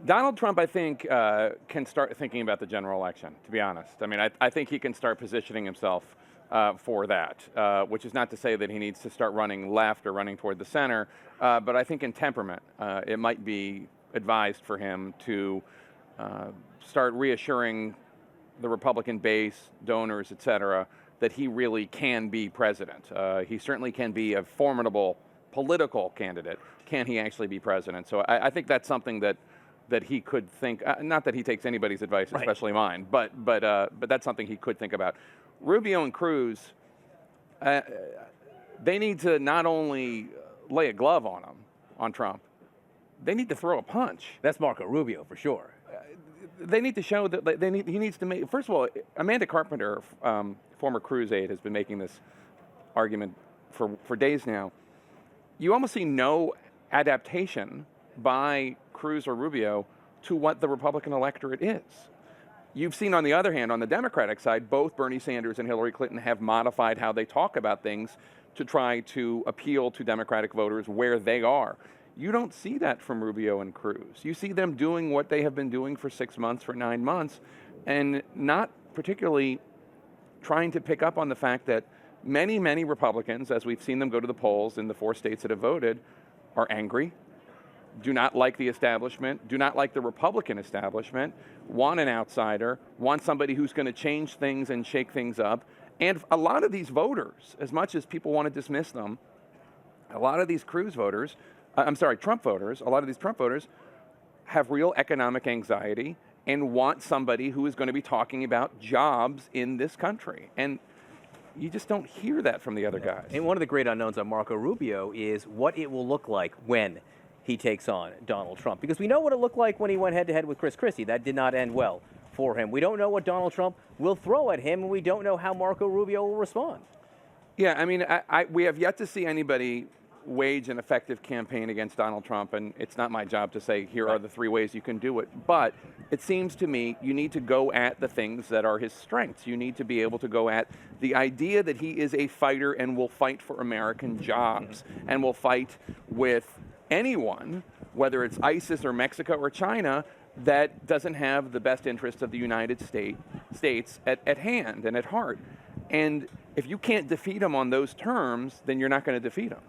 Donald Trump, I think, can start thinking about the general election, to be honest. I mean, I think he can start positioning himself for that, which is not to say that he needs to start running left or running toward the center, but I think in temperament, it might be advised for him to start reassuring the Republican base, donors, et cetera, that he really can be president. He certainly can be a formidable political candidate. Can he actually be president? So I think that's something that he could think. Not that he takes anybody's advice, Right. especially mine, but that's something he could think about. Rubio and Cruz, they need to not only lay a glove on Trump, they need to throw a punch. That's Marco Rubio for sure. They need to show that he needs to make. First of all, Amanda Carpenter, former Cruz aide, has been making this argument for days now. You almost see no adaptation by Cruz or Rubio to what the Republican electorate is. You've seen, on the other hand, on the Democratic side, both Bernie Sanders and Hillary Clinton have modified how they talk about things to try to appeal to Democratic voters where they are. You don't see that from Rubio and Cruz. You see them doing what they have been doing for 6 months, for 9 months, and not particularly trying to pick up on the fact that many, many Republicans, as we've seen them go to the polls in the 4 states that have voted, are angry, do not like the establishment, do not like the Republican establishment, want an outsider, want somebody who's going to change things and shake things up. And a lot of these voters, as much as people want to dismiss them, a lot of these Cruz voters, Trump voters, a lot of these Trump voters have real economic anxiety and want somebody who is going to be talking about jobs in this country. And you just don't hear that from the other guys. And one of the great unknowns on Marco Rubio is what it will look like when he takes on Donald Trump. Because we know what it looked like when he went head-to-head with Chris Christie. That did not end well for him. We don't know what Donald Trump will throw at him, and we don't know how Marco Rubio will respond. Yeah, I mean, we have yet to see anybody wage an effective campaign against Donald Trump, and it's not my job to say here are the 3 ways you can do it. But it seems to me you need to go at the things that are his strengths. You need to be able to go at the idea that he is a fighter and will fight for American jobs and will fight with anyone, whether it's ISIS or Mexico or China, that doesn't have the best interest of the United States at hand and at heart. And if you can't defeat him on those terms, then you're not going to defeat him.